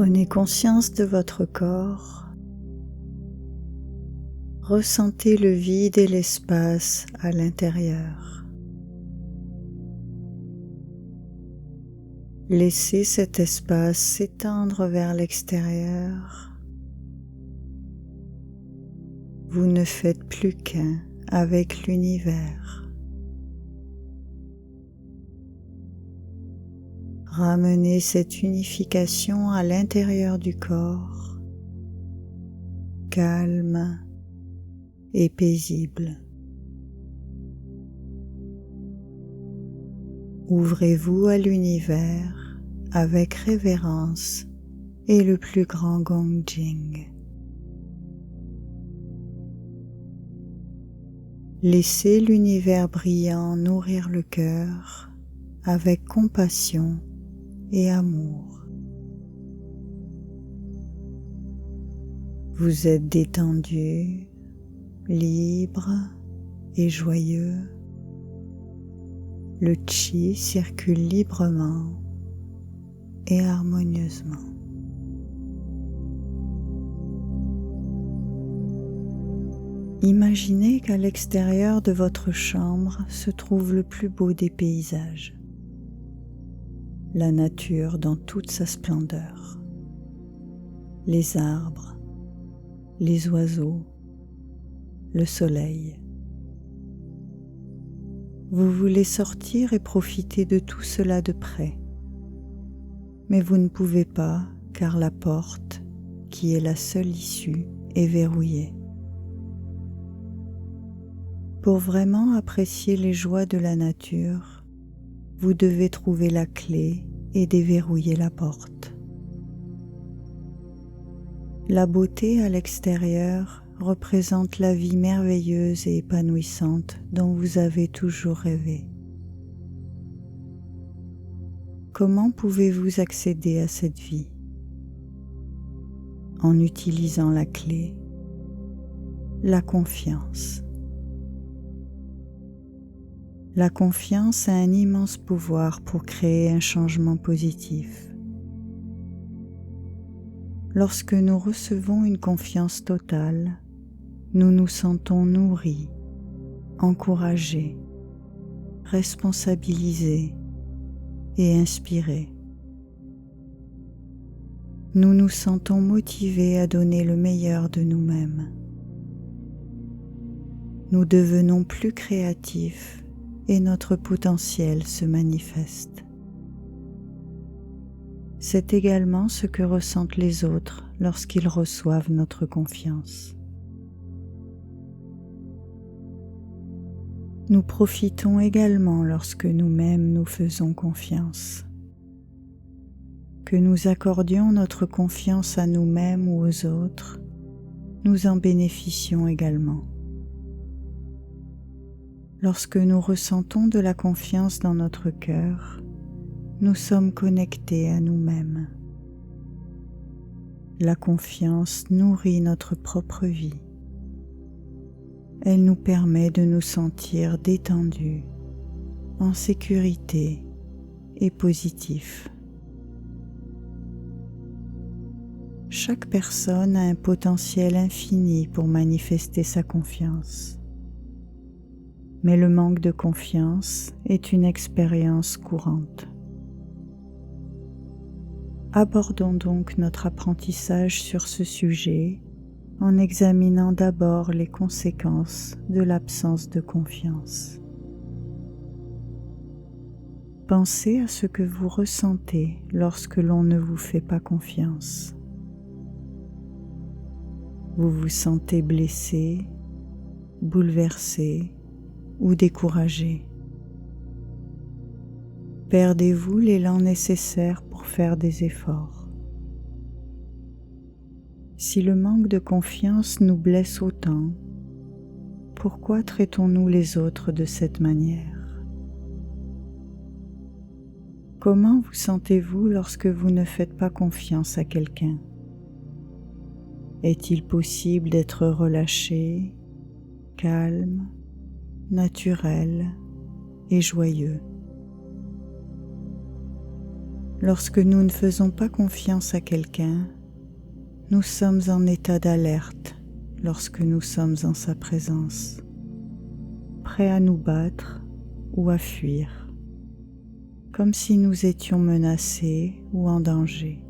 Prenez conscience de votre corps. Ressentez le vide et l'espace à l'intérieur. Laissez cet espace s'étendre vers l'extérieur. Vous ne faites plus qu'un avec l'univers. Ramenez cette unification à l'intérieur du corps, calme et paisible. Ouvrez-vous à l'univers avec révérence et le plus grand Gong Jing. Laissez l'univers brillant nourrir le cœur avec compassion et amour. Vous êtes détendu, libre et joyeux. Le chi circule librement et harmonieusement. Imaginez qu'à l'extérieur de votre chambre se trouve le plus beau des paysages, la nature dans toute sa splendeur, les arbres, les oiseaux, le soleil. Vous voulez sortir et profiter de tout cela de près, mais vous ne pouvez pas car la porte, qui est la seule issue, est verrouillée. Pour vraiment apprécier les joies de la nature, vous devez trouver la clé et déverrouiller la porte. La beauté à l'extérieur représente la vie merveilleuse et épanouissante dont vous avez toujours rêvé. Comment pouvez-vous accéder à cette vie? En utilisant la clé, la confiance. La confiance a un immense pouvoir pour créer un changement positif. Lorsque nous recevons une confiance totale, nous nous sentons nourris, encouragés, responsabilisés et inspirés. Nous nous sentons motivés à donner le meilleur de nous-mêmes. Nous devenons plus créatifs et notre potentiel se manifeste. C'est également ce que ressentent les autres lorsqu'ils reçoivent notre confiance. Nous profitons également lorsque nous-mêmes nous faisons confiance. Que nous accordions notre confiance à nous-mêmes ou aux autres, nous en bénéficions également. Lorsque nous ressentons de la confiance dans notre cœur, nous sommes connectés à nous-mêmes. La confiance nourrit notre propre vie. Elle nous permet de nous sentir détendus, en sécurité et positifs. Chaque personne a un potentiel infini pour manifester sa confiance. Mais le manque de confiance est une expérience courante. Abordons donc notre apprentissage sur ce sujet en examinant d'abord les conséquences de l'absence de confiance. Pensez à ce que vous ressentez lorsque l'on ne vous fait pas confiance. Vous vous sentez blessé, bouleversé ou découragé. Perdez-vous l'élan nécessaire pour faire des efforts? Si le manque de confiance nous blesse autant, pourquoi traitons-nous les autres de cette manière? Comment vous sentez-vous lorsque vous ne faites pas confiance à quelqu'un? Est-il possible d'être relâché, calme, naturel et joyeux? Lorsque nous ne faisons pas confiance à quelqu'un, nous sommes en état d'alerte lorsque nous sommes en sa présence, prêts à nous battre ou à fuir, comme si nous étions menacés ou en danger.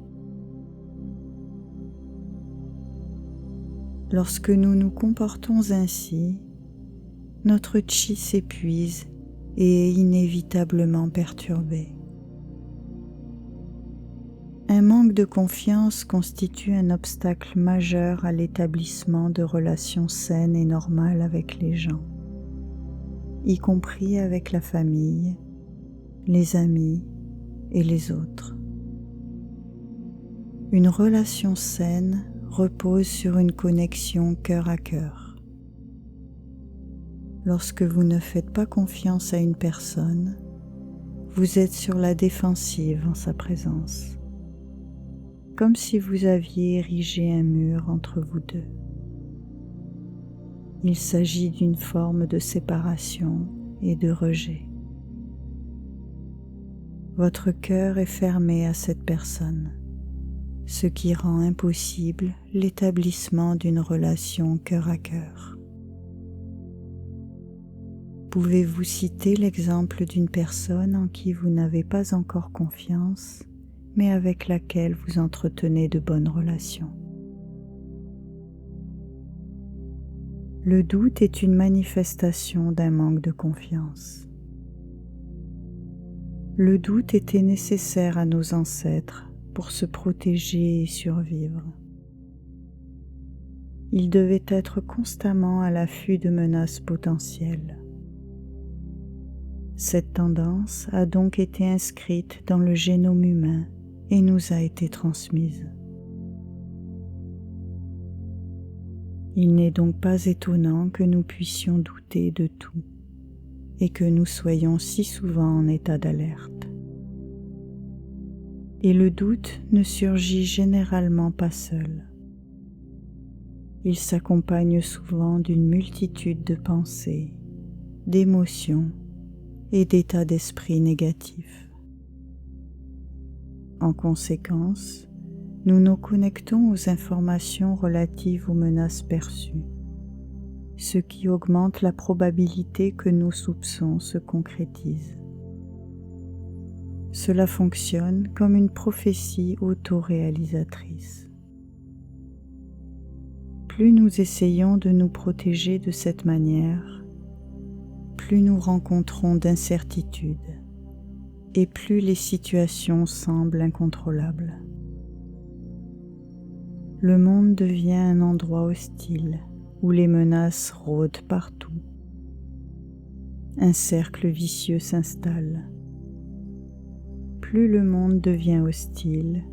Lorsque nous nous comportons ainsi, notre chi s'épuise et est inévitablement perturbé. Un manque de confiance constitue un obstacle majeur à l'établissement de relations saines et normales avec les gens, y compris avec la famille, les amis et les autres. Une relation saine repose sur une connexion cœur à cœur. Lorsque vous ne faites pas confiance à une personne, vous êtes sur la défensive en sa présence, comme si vous aviez érigé un mur entre vous deux. Il s'agit d'une forme de séparation et de rejet. Votre cœur est fermé à cette personne, ce qui rend impossible l'établissement d'une relation cœur à cœur. Pouvez-vous citer l'exemple d'une personne en qui vous n'avez pas encore confiance, mais avec laquelle vous entretenez de bonnes relations? Le doute est une manifestation d'un manque de confiance. Le doute était nécessaire à nos ancêtres pour se protéger et survivre. Ils devaient être constamment à l'affût de menaces potentielles. Cette tendance a donc été inscrite dans le génome humain et nous a été transmise. Il n'est donc pas étonnant que nous puissions douter de tout et que nous soyons si souvent en état d'alerte. Et le doute ne surgit généralement pas seul. Il s'accompagne souvent d'une multitude de pensées, d'émotions et d'états d'esprit négatifs. En conséquence, nous nous connectons aux informations relatives aux menaces perçues, ce qui augmente la probabilité que nos soupçons se concrétisent. Cela fonctionne comme une prophétie autoréalisatrice. Plus nous essayons de nous protéger de cette manière, plus nous rencontrons d'incertitudes et plus les situations semblent incontrôlables. Le monde devient un endroit hostile où les menaces rôdent partout. Un cercle vicieux s'installe. Plus le monde devient hostile,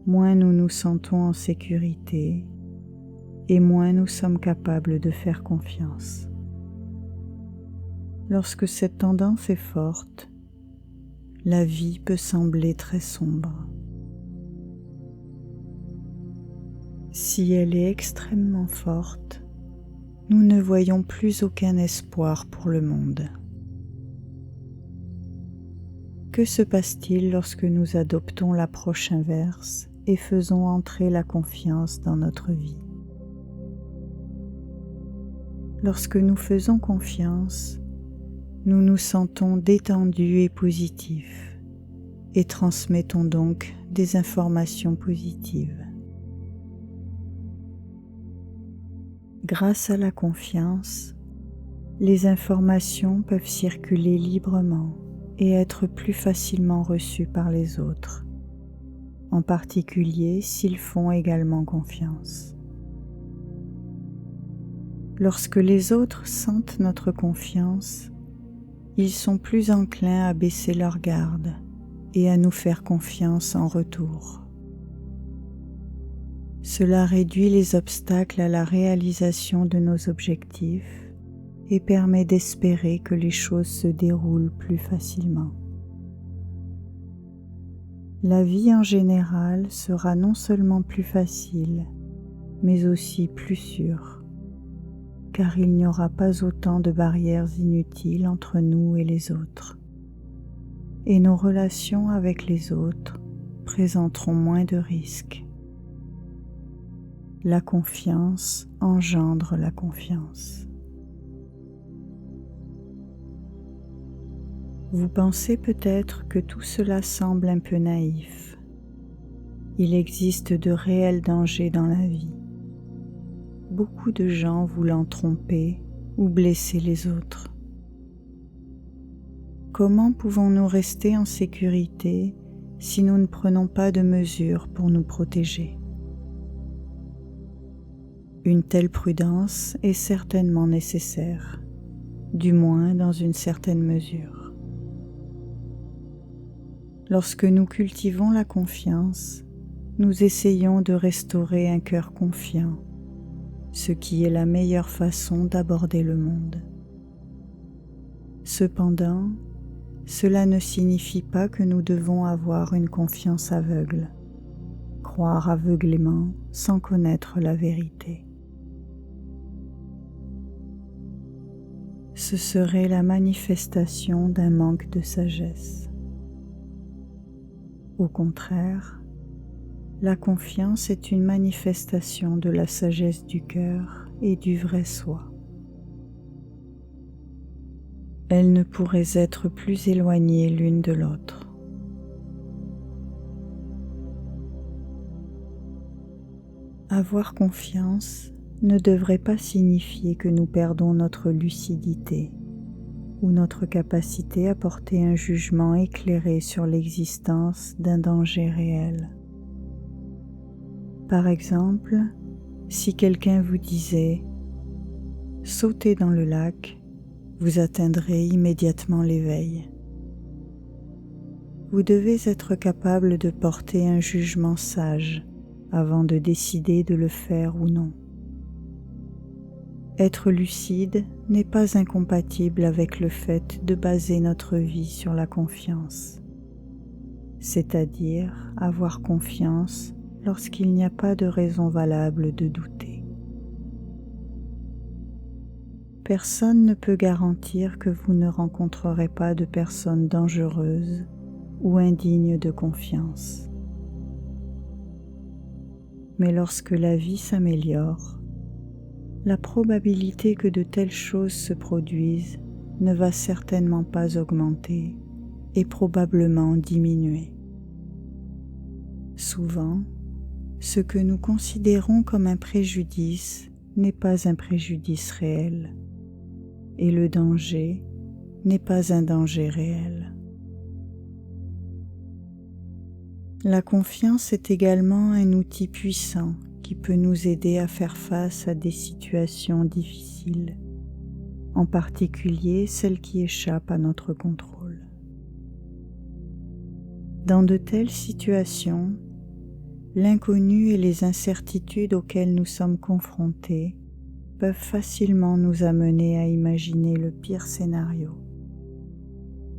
moins nous nous sentons en sécurité et moins nous sommes capables de faire confiance. Lorsque cette tendance est forte, la vie peut sembler très sombre. Si elle est extrêmement forte, nous ne voyons plus aucun espoir pour le monde. Que se passe-t-il lorsque nous adoptons l'approche inverse et faisons entrer la confiance dans notre vie? Lorsque nous faisons confiance, nous nous sentons détendus et positifs et transmettons donc des informations positives. Grâce à la confiance, les informations peuvent circuler librement et être plus facilement reçues par les autres, en particulier s'ils font également confiance. Lorsque les autres sentent notre confiance, ils sont plus enclins à baisser leur garde et à nous faire confiance en retour. Cela réduit les obstacles à la réalisation de nos objectifs et permet d'espérer que les choses se déroulent plus facilement. La vie en général sera non seulement plus facile, mais aussi plus sûre, car il n'y aura pas autant de barrières inutiles entre nous et les autres. et nos relations avec les autres présenteront moins de risques. La confiance engendre la confiance. Vous pensez peut-être que tout cela semble un peu naïf. Il existe de réels dangers dans la vie. Beaucoup de gens voulant tromper ou blesser les autres. Comment pouvons-nous rester en sécurité si nous ne prenons pas de mesures pour nous protéger? Une telle prudence est certainement nécessaire, du moins dans une certaine mesure. Lorsque nous cultivons la confiance, nous essayons de restaurer un cœur confiant, ce qui est la meilleure façon d'aborder le monde. Cependant, cela ne signifie pas que nous devons avoir une confiance aveugle, croire aveuglément sans connaître la vérité. Ce serait la manifestation d'un manque de sagesse. Au contraire, la confiance est une manifestation de la sagesse du cœur et du vrai soi. Elles ne pourraient être plus éloignées l'une de l'autre. Avoir confiance ne devrait pas signifier que nous perdons notre lucidité ou notre capacité à porter un jugement éclairé sur l'existence d'un danger réel. Par exemple, si quelqu'un vous disait « Sautez dans le lac », vous atteindrez immédiatement l'éveil. Vous devez être capable de porter un jugement sage avant de décider de le faire ou non. Être lucide n'est pas incompatible avec le fait de baser notre vie sur la confiance, c'est-à-dire avoir confiance lorsqu'il n'y a pas de raison valable de douter. Personne ne peut garantir que vous ne rencontrerez pas de personnes dangereuses ou indignes de confiance. Mais lorsque la vie s'améliore, la probabilité que de telles choses se produisent ne va certainement pas augmenter et probablement diminuer. Souvent, ce que nous considérons comme un préjudice n'est pas un préjudice réel, et le danger n'est pas un danger réel. La confiance est également un outil puissant qui peut nous aider à faire face à des situations difficiles, en particulier celles qui échappent à notre contrôle. Dans de telles situations, l'inconnu et les incertitudes auxquelles nous sommes confrontés peuvent facilement nous amener à imaginer le pire scénario,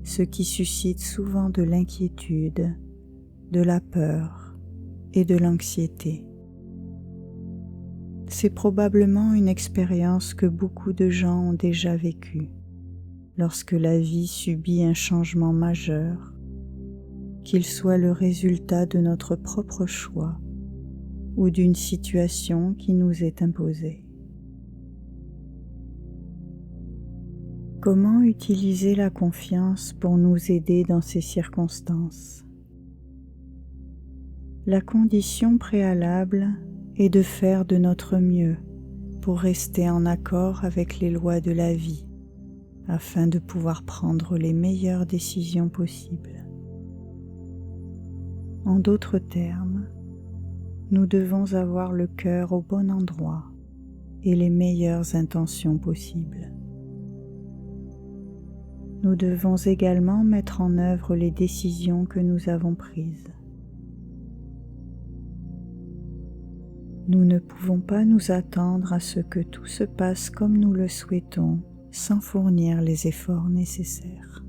ce qui suscite souvent de l'inquiétude, de la peur et de l'anxiété. C'est probablement une expérience que beaucoup de gens ont déjà vécue lorsque la vie subit un changement majeur, qu'il soit le résultat de notre propre choix ou d'une situation qui nous est imposée. Comment utiliser la confiance pour nous aider dans ces circonstances? La condition préalable est de faire de notre mieux pour rester en accord avec les lois de la vie, afin de pouvoir prendre les meilleures décisions possibles. En d'autres termes, nous devons avoir le cœur au bon endroit et les meilleures intentions possibles. Nous devons également mettre en œuvre les décisions que nous avons prises. Nous ne pouvons pas nous attendre à ce que tout se passe comme nous le souhaitons sans fournir les efforts nécessaires.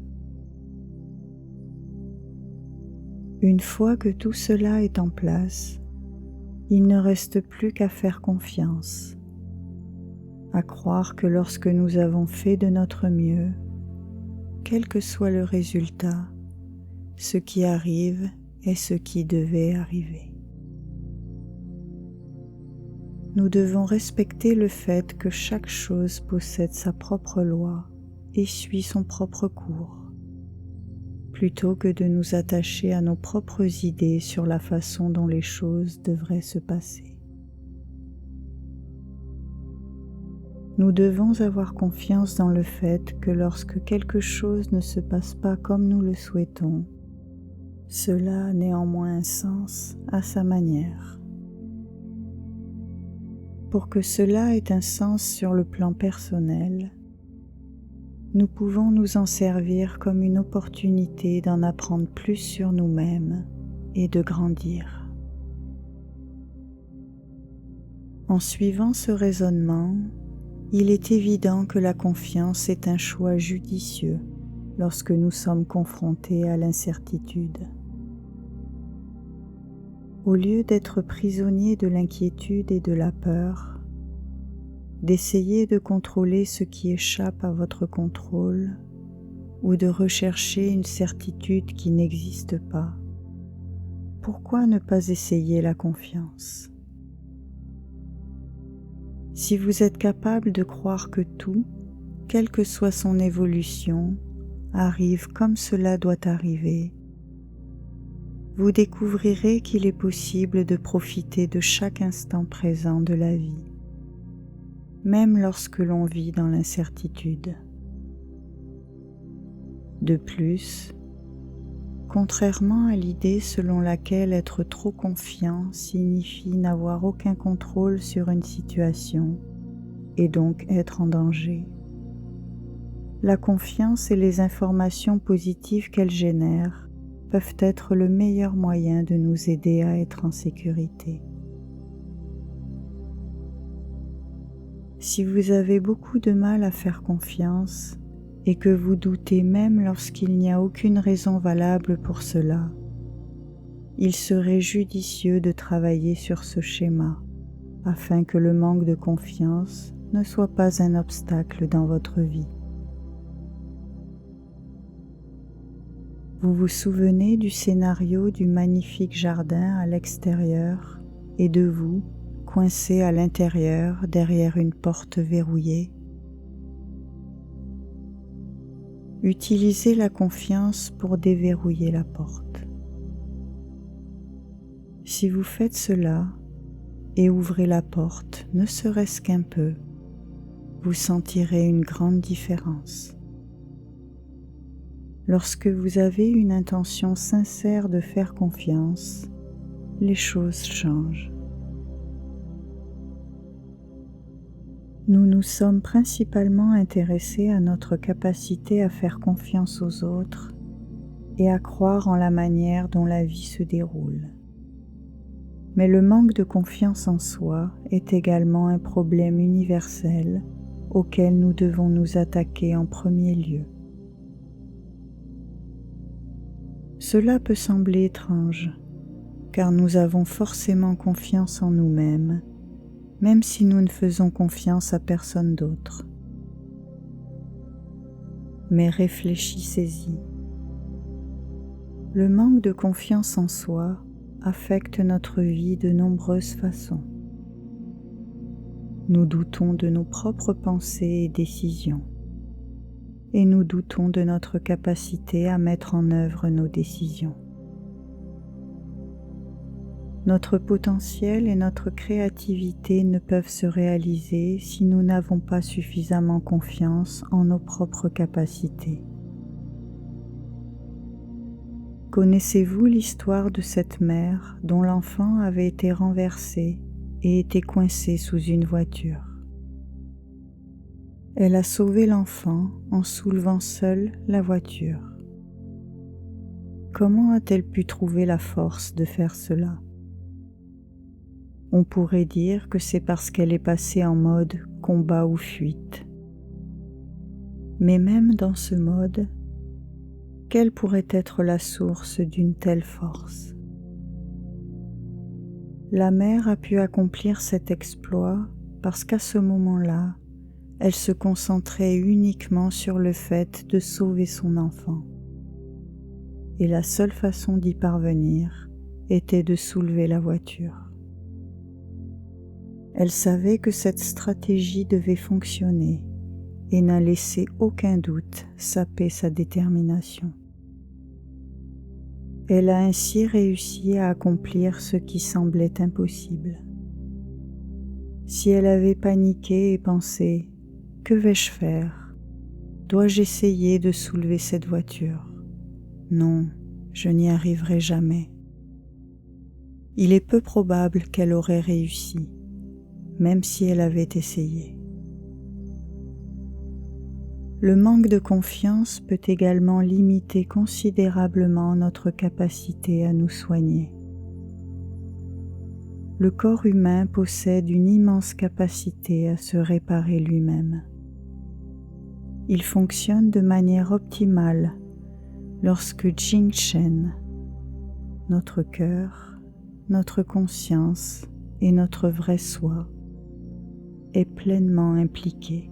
Une fois que tout cela est en place, il ne reste plus qu'à faire confiance, à croire que lorsque nous avons fait de notre mieux, quel que soit le résultat, ce qui arrive est ce qui devait arriver. Nous devons respecter le fait que chaque chose possède sa propre loi et suit son propre cours, plutôt que de nous attacher à nos propres idées sur la façon dont les choses devraient se passer. Nous devons avoir confiance dans le fait que lorsque quelque chose ne se passe pas comme nous le souhaitons, cela a néanmoins un sens à sa manière. Pour que cela ait un sens sur le plan personnel, nous pouvons nous en servir comme une opportunité d'en apprendre plus sur nous-mêmes et de grandir. En suivant ce raisonnement, il est évident que la confiance est un choix judicieux lorsque nous sommes confrontés à l'incertitude. Au lieu d'être prisonnier de l'inquiétude et de la peur, d'essayer de contrôler ce qui échappe à votre contrôle ou de rechercher une certitude qui n'existe pas, pourquoi ne pas essayer la confiance? Si vous êtes capable de croire que tout, quelle que soit son évolution, arrive comme cela doit arriver, vous découvrirez qu'il est possible de profiter de chaque instant présent de la vie, même lorsque l'on vit dans l'incertitude. De plus, contrairement à l'idée selon laquelle être trop confiant signifie n'avoir aucun contrôle sur une situation et donc être en danger, la confiance et les informations positives qu'elle génère peuvent être le meilleur moyen de nous aider à être en sécurité. Si vous avez beaucoup de mal à faire confiance et que vous doutez même lorsqu'il n'y a aucune raison valable pour cela, il serait judicieux de travailler sur ce schéma afin que le manque de confiance ne soit pas un obstacle dans votre vie. Vous vous souvenez du scénario du magnifique jardin à l'extérieur et de vous, coincé à l'intérieur derrière une porte verrouillée? Utilisez la confiance pour déverrouiller la porte. Si vous faites cela et ouvrez la porte, ne serait-ce qu'un peu, vous sentirez une grande différence. Lorsque vous avez une intention sincère de faire confiance, les choses changent. Nous nous sommes principalement intéressés à notre capacité à faire confiance aux autres et à croire en la manière dont la vie se déroule. Mais le manque de confiance en soi est également un problème universel auquel nous devons nous attaquer en premier lieu. Cela peut sembler étrange, car nous avons forcément confiance en nous-mêmes, même si nous ne faisons confiance à personne d'autre. Mais réfléchissez-y. Le manque de confiance en soi affecte notre vie de nombreuses façons. Nous doutons de nos propres pensées et décisions, et nous doutons de notre capacité à mettre en œuvre nos décisions. Notre potentiel et notre créativité ne peuvent se réaliser si nous n'avons pas suffisamment confiance en nos propres capacités. Connaissez-vous l'histoire de cette mère dont l'enfant avait été renversé et était coincé sous une voiture? Elle a sauvé l'enfant en soulevant seule la voiture. Comment a-t-elle pu trouver la force de faire cela? On pourrait dire que c'est parce qu'elle est passée en mode combat ou fuite. Mais même dans ce mode, quelle pourrait être la source d'une telle force? La mère a pu accomplir cet exploit parce qu'à ce moment-là, elle se concentrait uniquement sur le fait de sauver son enfant. et la seule façon d'y parvenir était de soulever la voiture. Elle savait que cette stratégie devait fonctionner et n'a laissé aucun doute saper sa détermination. Elle a ainsi réussi à accomplir ce qui semblait impossible. Si elle avait paniqué et pensé « Que vais-je faire ? Dois-je essayer de soulever cette voiture ? Non, je n'y arriverai jamais. » Il est peu probable qu'elle aurait réussi, même si elle avait essayé. Le manque de confiance peut également limiter considérablement notre capacité à nous soigner. Le corps humain possède une immense capacité à se réparer lui-même. Il fonctionne de manière optimale lorsque Jing Shen, notre cœur, notre conscience et notre vrai soi, est pleinement impliqué,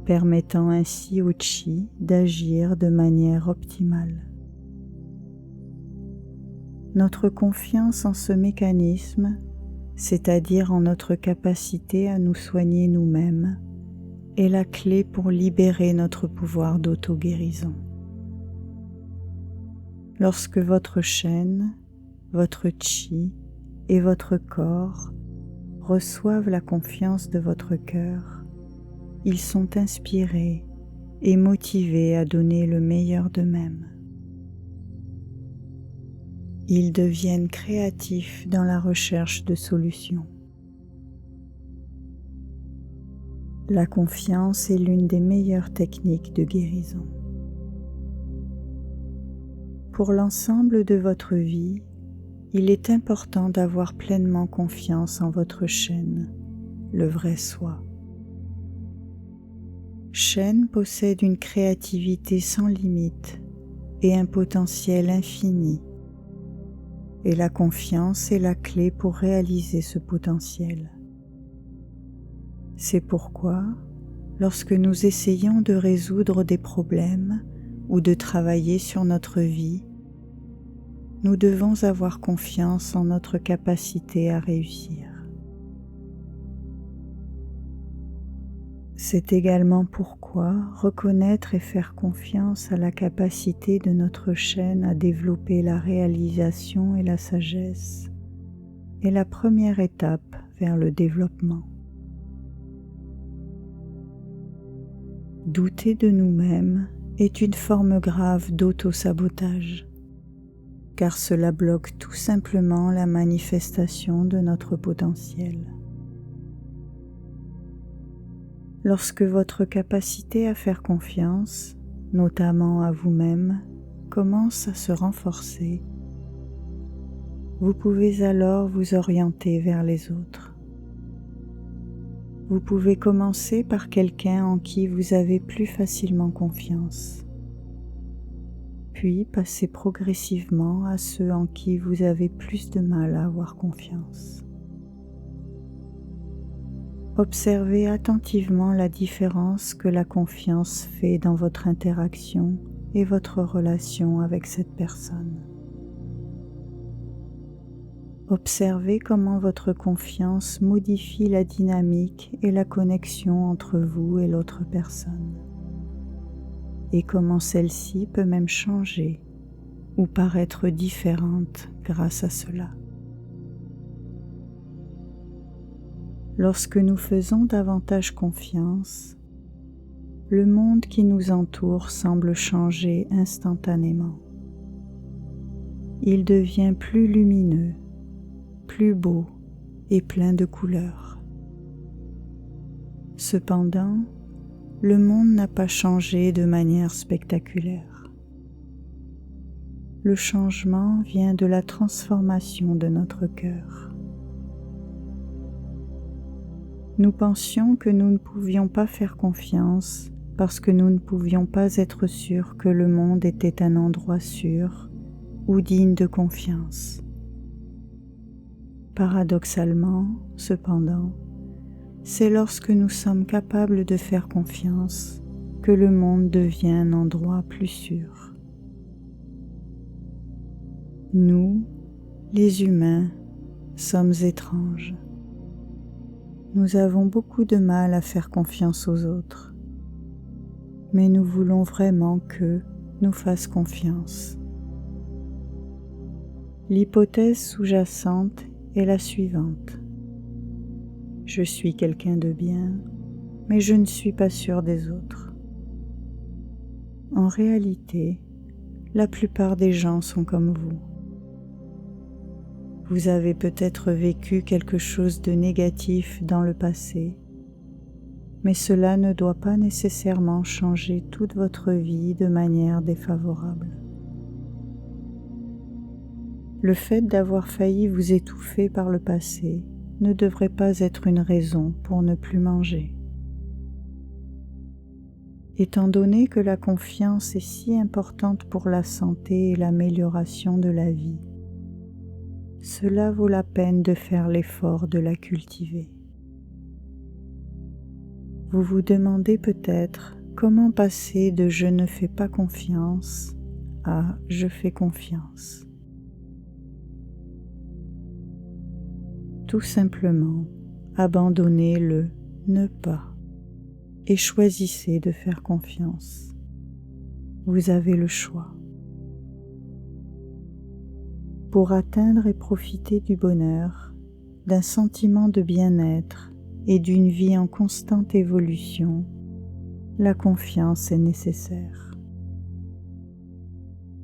permettant ainsi au Qi d'agir de manière optimale. Notre confiance en ce mécanisme, c'est-à-dire en notre capacité à nous soigner nous-mêmes, est la clé pour libérer notre pouvoir d'auto-guérison. Lorsque votre Shen, votre Qi et votre corps reçoivent la confiance de votre cœur, ils sont inspirés et motivés à donner le meilleur d'eux-mêmes. Ils deviennent créatifs dans la recherche de solutions. La confiance est l'une des meilleures techniques de guérison. Pour l'ensemble de votre vie, il est important d'avoir pleinement confiance en votre Shen, le vrai soi. Shen possède une créativité sans limite et un potentiel infini, et la confiance est la clé pour réaliser ce potentiel. C'est pourquoi, lorsque nous essayons de résoudre des problèmes ou de travailler sur notre vie, nous devons avoir confiance en notre capacité à réussir. C'est également pourquoi reconnaître et faire confiance à la capacité de notre Shen à développer la réalisation et la sagesse est la première étape vers le développement. Douter de nous-mêmes est une forme grave d'auto-sabotage, car cela bloque tout simplement la manifestation de notre potentiel. Lorsque votre capacité à faire confiance, notamment à vous-même, commence à se renforcer, vous pouvez alors vous orienter vers les autres. Vous pouvez commencer par quelqu'un en qui vous avez plus facilement confiance, puis passer progressivement à ceux en qui vous avez plus de mal à avoir confiance. Observez attentivement la différence que la confiance fait dans votre interaction et votre relation avec cette personne. Observez comment votre confiance modifie la dynamique et la connexion entre vous et l'autre personne, et comment celle-ci peut même changer ou paraître différente grâce à cela. Lorsque nous faisons davantage confiance, le monde qui nous entoure semble changer instantanément. Il devient plus lumineux, plus beau et plein de couleurs. Cependant, le monde n'a pas changé de manière spectaculaire. Le changement vient de la transformation de notre cœur. Nous pensions que nous ne pouvions pas faire confiance parce que nous ne pouvions pas être sûrs que le monde était un endroit sûr ou digne de confiance. Paradoxalement, cependant, c'est lorsque nous sommes capables de faire confiance que le monde devient un endroit plus sûr. Nous, les humains, sommes étranges. Nous avons beaucoup de mal à faire confiance aux autres, mais nous voulons vraiment qu'eux nous fassent confiance. L'hypothèse sous-jacente est la suivante. Je suis quelqu'un de bien, mais je ne suis pas sûr des autres. En réalité, la plupart des gens sont comme vous. Vous avez peut-être vécu quelque chose de négatif dans le passé, mais cela ne doit pas nécessairement changer toute votre vie de manière défavorable. Le fait d'avoir failli vous étouffer par le passé ne devrait pas être une raison pour ne plus manger. Étant donné que la confiance est si importante pour la santé et l'amélioration de la vie, cela vaut la peine de faire l'effort de la cultiver. Vous vous demandez peut-être comment passer de « je ne fais pas confiance » à « je fais confiance ». Tout simplement, abandonnez le « ne pas » et choisissez de faire confiance. Vous avez le choix. Pour atteindre et profiter du bonheur, d'un sentiment de bien-être et d'une vie en constante évolution, la confiance est nécessaire.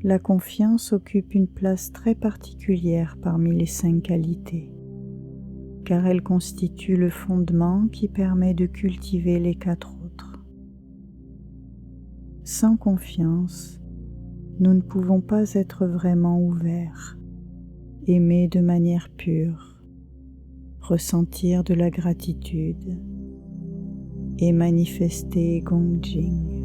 La confiance occupe une place très particulière parmi les 5 qualités, car elle constitue le fondement qui permet de cultiver les 4 autres. Sans confiance, nous ne pouvons pas être vraiment ouverts, aimer de manière pure, ressentir de la gratitude et manifester Gongjing.